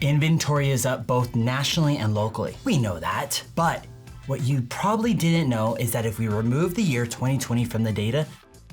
Inventory is up both nationally and locally. We know that, but what you probably didn't know is that if we remove the year 2020 from the data,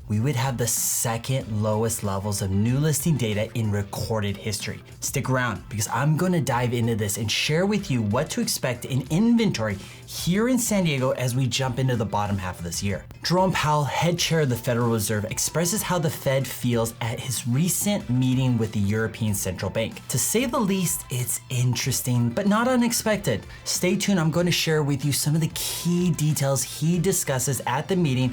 we would have the second lowest levels of new listing data in recorded history. Stick around because I'm gonna dive into this and share with you what to expect in inventory here in San Diego as we jump into the bottom half of this year. Jerome Powell, head chair of the Federal Reserve, expresses how the Fed feels at his recent meeting with the European Central Bank. To say the least, it's interesting, but not unexpected. Stay tuned, I'm going to share with you some of the key details he discusses at the meeting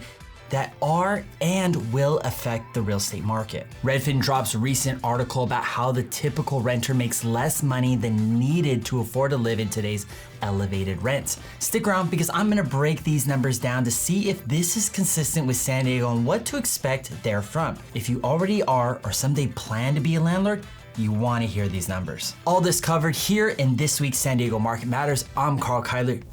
that are and will affect the real estate market. Redfin drops a recent article about how the typical renter makes less money than needed to afford to live in today's elevated rents. Stick around because I'm gonna break these numbers down to see if this is consistent with San Diego and what to expect therefrom. If you already are or someday plan to be a landlord, you want to hear these numbers. All this covered here in this week's San Diego Market Matters. I'm Karl,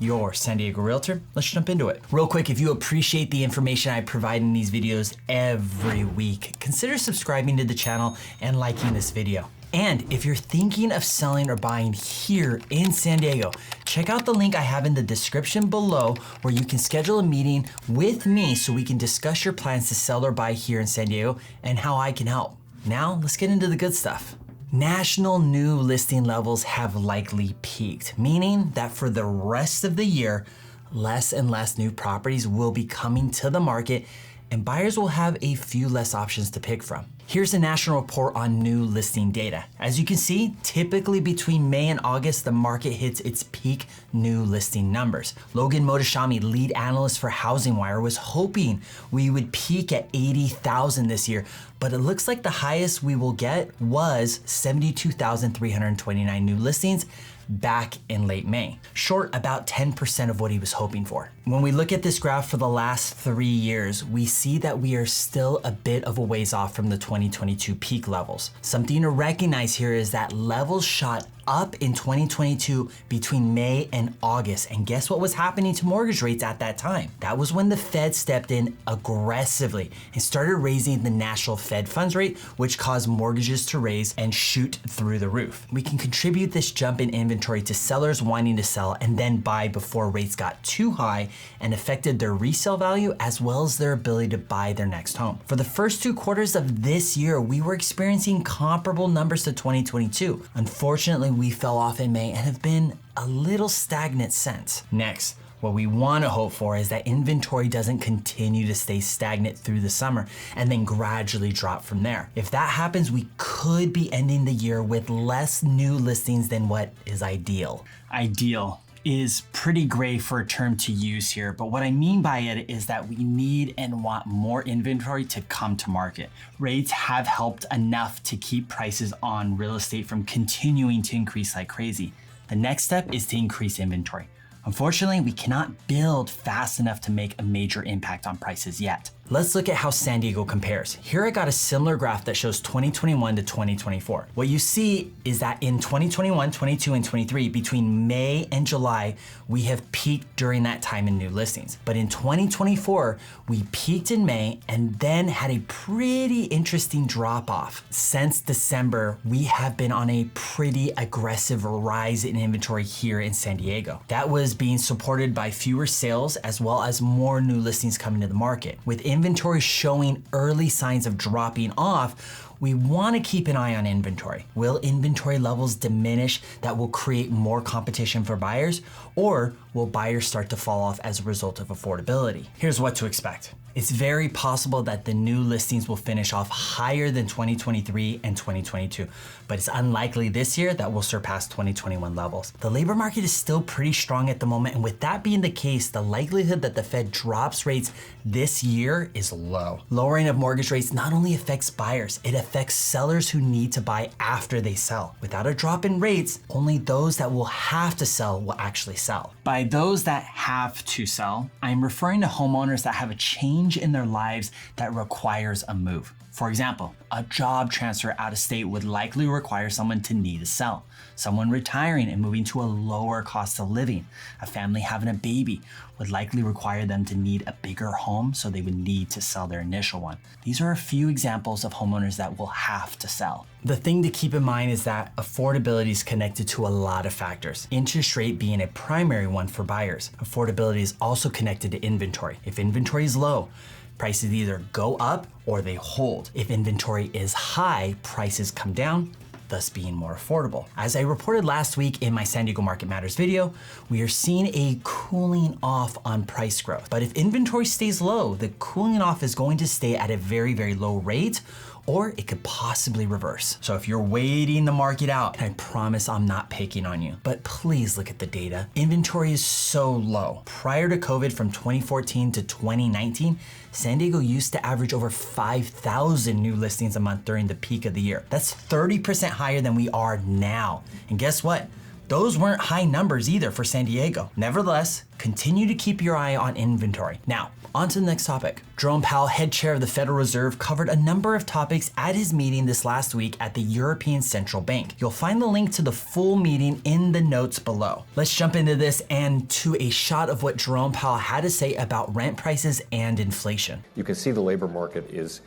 your San Diego realtor. Let's jump into it. Real quick, if you appreciate the information I provide in these videos every week, consider subscribing to the channel and liking this video. And if you're thinking of selling or buying here in San Diego, check out the link I have in the description below where you can schedule a meeting with me so we can discuss your plans to sell or buy here in San Diego and how I can help. Now, let's get into the good stuff. National new listing levels have likely peaked, meaning that for the rest of the year, less and less new properties will be coming to the market and buyers will have a few less options to pick from. Here's a national report on new listing data. As you can see, typically between May and August, the market hits its peak new listing numbers. Logan Motoshami, lead analyst for Housing Wire, was hoping we would peak at 80,000 this year, but it looks like the highest we will get was 72,329 new listings back in late May, short about 10% of what he was hoping for. When we look at this graph for the last 3 years, we see that we are still a bit of a ways off from the 2022 peak levels. Something to recognize here is that levels shot up in 2022 between May and August. And guess what was happening to mortgage rates at that time? That was when the Fed stepped in aggressively and started raising the national Fed funds rate, which caused mortgages to raise and shoot through the roof. We can contribute this jump in inventory to sellers wanting to sell and then buy before rates got too high and affected their resale value as well as their ability to buy their next home. For the first 2 quarters of this year, we were experiencing comparable numbers to 2022. Unfortunately, we fell off in May and have been a little stagnant since. Next, what we want to hope for is that inventory doesn't continue to stay stagnant through the summer and then gradually drop from there. If that happens, we could be ending the year with less new listings than what is ideal. Ideal is pretty gray for a term to use here, but what I mean by it is that we need and want more inventory to come to market. Rates have helped enough to keep prices on real estate from continuing to increase like crazy. The next step is to increase inventory. Unfortunately, we cannot build fast enough to make a major impact on prices yet. Let's look at how San Diego compares. Here I got a similar graph that shows 2021 to 2024. What you see is that in 2021, 22, and 23, between May and July, we have peaked during that time in new listings. But in 2024, we peaked in May and then had a pretty interesting drop off. Since December, we have been on a pretty aggressive rise in inventory here in San Diego. That was being supported by fewer sales as well as more new listings coming to the market. With inventory showing early signs of dropping off, we want to keep an eye on inventory. Will inventory levels diminish that will create more competition for buyers, or will buyers start to fall off as a result of affordability? Here's what to expect. It's very possible that the new listings will finish off higher than 2023 and 2022, but it's unlikely this year that we'll surpass 2021 levels. The labor market is still pretty strong at the moment, and with that being the case, the likelihood that the Fed drops rates this year is low. Lowering of mortgage rates not only affects buyers, it affects sellers who need to buy after they sell. Without a drop in rates, only those that will have to sell will actually sell. By those that have to sell, I'm referring to homeowners that have a change in their lives that requires a move. For example, a job transfer out of state would likely require someone to need to sell. Someone retiring and moving to a lower cost of living. A family having a baby would likely require them to need a bigger home, so they would need to sell their initial one. These are a few examples of homeowners that will have to sell. The thing to keep in mind is that affordability is connected to a lot of factors, interest rate being a primary one for buyers. Affordability is also connected to inventory. If inventory is low, prices either go up or they hold. If inventory is high, prices come down, thus being more affordable. As I reported last week in my San Diego Market Matters video, we are seeing a cooling off on price growth. But if inventory stays low, the cooling off is going to stay at a very, very low rate, or it could possibly reverse. So if you're waiting the market out, and I promise I'm not picking on you, but please look at the data. Inventory is so low. Prior to COVID, from 2014 to 2019, San Diego used to average over 5,000 new listings a month during the peak of the year. That's 30% higher than we are now. And guess what? Those weren't high numbers either for San Diego. Nevertheless, continue to keep your eye on inventory. Now, on to the next topic. Jerome Powell, head chair of the Federal Reserve, covered a number of topics at his meeting this last week at the European Central Bank. You'll find the link to the full meeting in the notes below. Let's jump into this and to a shot of what Jerome Powell had to say about rent prices and inflation. You can see the labor market is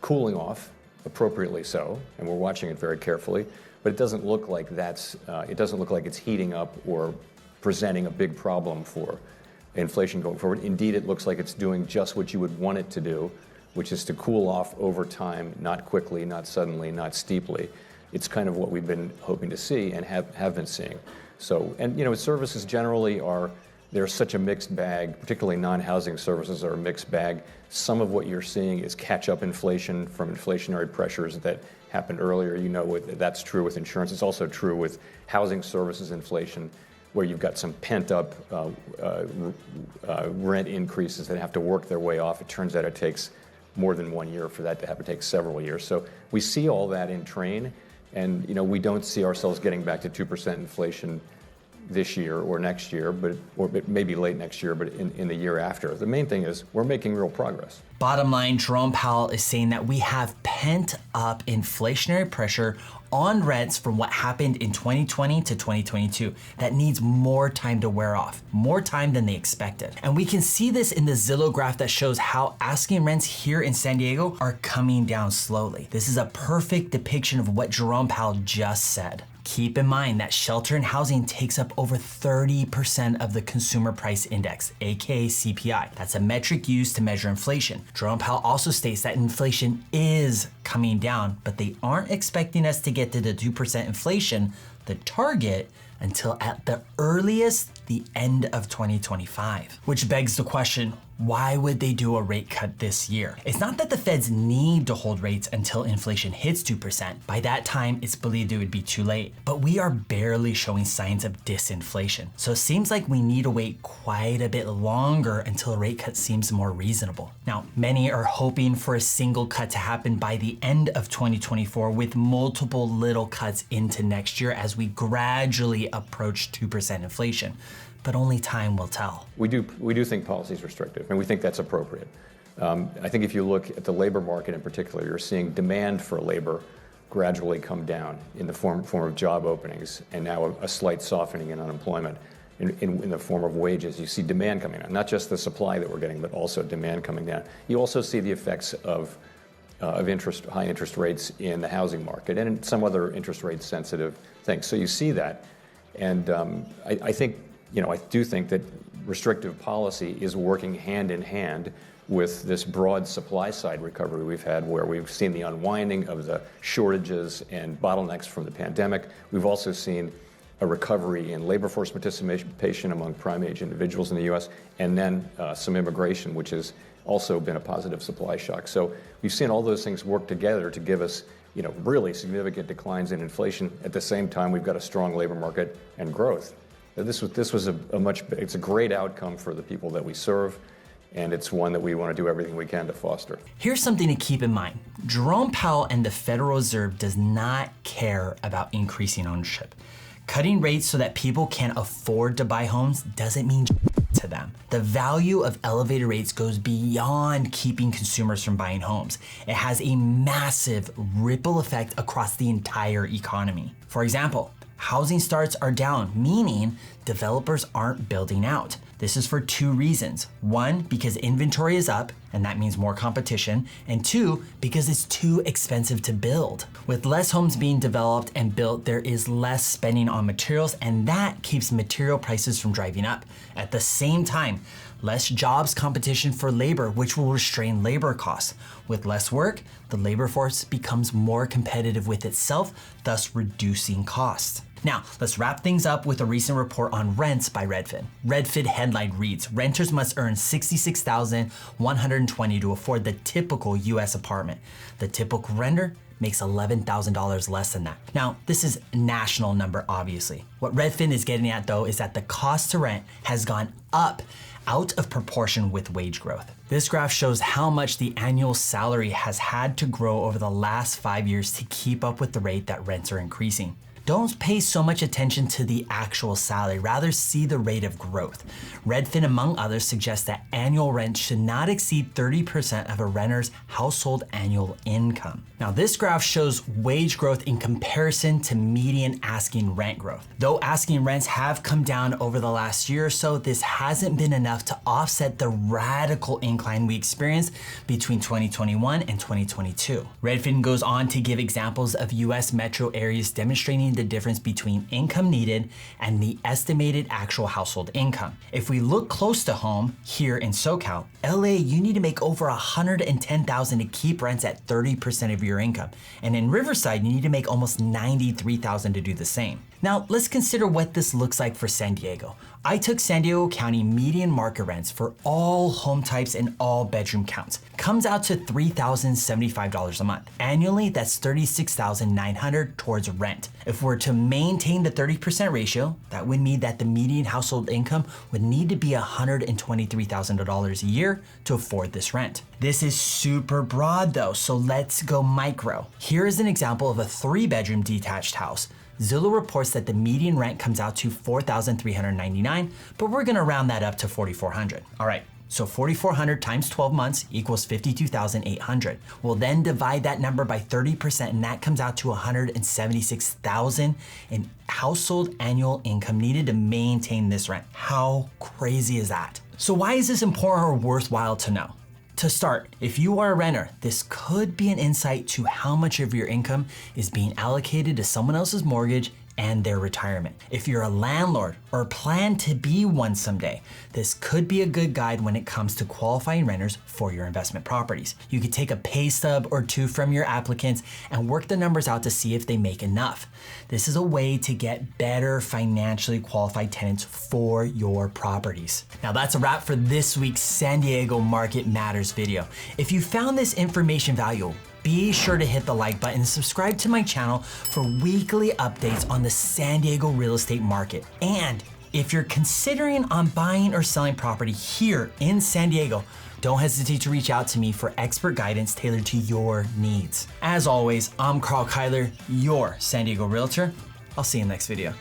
cooling off, appropriately so, and we're watching it very carefully. But it doesn't look like it's heating up or presenting a big problem for inflation going forward. Indeed, it looks like it's doing just what you would want it to do, which is to cool off over time, not quickly, not suddenly, not steeply. It's kind of what we've been hoping to see and have been seeing. So, and services generally they're such a mixed bag, particularly non-housing services are a mixed bag. Some of what you're seeing is catch-up inflation from inflationary pressures that happened earlier. That's true with insurance. It's also true with housing services inflation, where you've got some pent-up rent increases that have to work their way off. It turns out it takes more than 1 year for that to happen. It takes several years. So we see all that in train, and we don't see ourselves getting back to 2% inflation this year or next year, or maybe late next year, but in the year after. The main thing is we're making real progress. Bottom line, Jerome Powell is saying that we have pent up inflationary pressure on rents from what happened in 2020 to 2022 that needs more time to wear off, more time than they expected. And we can see this in the Zillow graph that shows how asking rents here in San Diego are coming down slowly. This is a perfect depiction of what Jerome Powell just said. Keep in mind that shelter and housing takes up over 30% of the consumer price index, aka CPI. That's a metric used to measure inflation. Jerome Powell also states that inflation is coming down, but they aren't expecting us to get to the 2% inflation, the target, until at the earliest, the end of 2025. Which begs the question, why would they do a rate cut this year? It's not that the feds need to hold rates until inflation hits 2%. By that time, it's believed it would be too late. But we are barely showing signs of disinflation. So it seems like we need to wait quite a bit longer until a rate cut seems more reasonable. Now, many are hoping for a single cut to happen by the end of 2024 with multiple little cuts into next year as we gradually approach 2% inflation. But only time will tell. We do think policy is restrictive, and we think that's appropriate. I think if you look at the labor market in particular, you're seeing demand for labor gradually come down in the form of job openings, and now a slight softening in unemployment in the form of wages. You see demand coming down, not just the supply that we're getting, but also demand coming down. You also see the effects of high interest rates in the housing market and in some other interest rate sensitive things. So you see that, and I do think that restrictive policy is working hand in hand with this broad supply side recovery we've had, where we've seen the unwinding of the shortages and bottlenecks from the pandemic. We've also seen a recovery in labor force participation among prime age individuals in the U.S., and then some immigration, which has also been a positive supply shock. So we've seen all those things work together to give us really significant declines in inflation. At the same time, we've got a strong labor market and growth. This was it's a great outcome for the people that we serve, and it's one that we want to do everything we can to foster. Here's something to keep in mind. Jerome Powell and the Federal Reserve does not care about increasing ownership. Cutting rates so that people can afford to buy homes doesn't mean to them. The value of elevated rates goes beyond keeping consumers from buying homes. It has a massive ripple effect across the entire economy. For example, housing starts are down, meaning developers aren't building out. This is for two reasons. One, because inventory is up, and that means more competition. And two, because it's too expensive to build. With less homes being developed and built, there is less spending on materials, and that keeps material prices from driving up. At the same time, less jobs competition for labor, which will restrain labor costs. With less work, the labor force becomes more competitive with itself, thus reducing costs. Now, let's wrap things up with a recent report on rents by Redfin. Redfin headline reads, renters must earn $66,120 to afford the typical U.S. apartment. The typical renter makes $11,000 less than that. Now, this is a national number, obviously. What Redfin is getting at, though, is that the cost to rent has gone up out of proportion with wage growth. This graph shows how much the annual salary has had to grow over the last 5 years to keep up with the rate that rents are increasing. Don't pay so much attention to the actual salary, rather see the rate of growth. Redfin, among others, suggests that annual rent should not exceed 30% of a renter's household annual income. Now, this graph shows wage growth in comparison to median asking rent growth. Though asking rents have come down over the last year or so, this hasn't been enough to offset the radical incline we experienced between 2021 and 2022. Redfin goes on to give examples of US metro areas demonstrating the difference between income needed and the estimated actual household income. If we look close to home, here in SoCal, LA, you need to make over $110,000 to keep rents at 30% of your income. And in Riverside, you need to make almost $93,000 to do the same. Now, let's consider what this looks like for San Diego. I took San Diego County median market rents for all home types and all bedroom counts. Comes out to $3,075 a month. Annually, that's $36,900 towards rent. If we're to maintain the 30% ratio, that would mean that the median household income would need to be $123,000 a year to afford this rent. This is super broad though, so let's go micro. Here is an example of a 3-bedroom detached house. Zillow reports that the median rent comes out to $4,399, but we're gonna round that up to $4,400. All right, so $4,400 times 12 months equals $52,800. We'll then divide that number by 30%, and that comes out to $176,000 in household annual income needed to maintain this rent. How crazy is that? So why is this important or worthwhile to know? To start, if you are a renter, this could be an insight to how much of your income is being allocated to someone else's mortgage and their retirement. If you're a landlord or plan to be one someday, this could be a good guide when it comes to qualifying renters for your investment properties. You could take a pay stub or two from your applicants and work the numbers out to see if they make enough. This is a way to get better financially qualified tenants for your properties. Now that's a wrap for this week's San Diego Market Matters video. If you found this information valuable, be sure to hit the like button and subscribe to my channel for weekly updates on the San Diego real estate market. And if you're considering on buying or selling property here in San Diego, don't hesitate to reach out to me for expert guidance tailored to your needs. As always, I'm Karl, your San Diego realtor. I'll see you in the next video.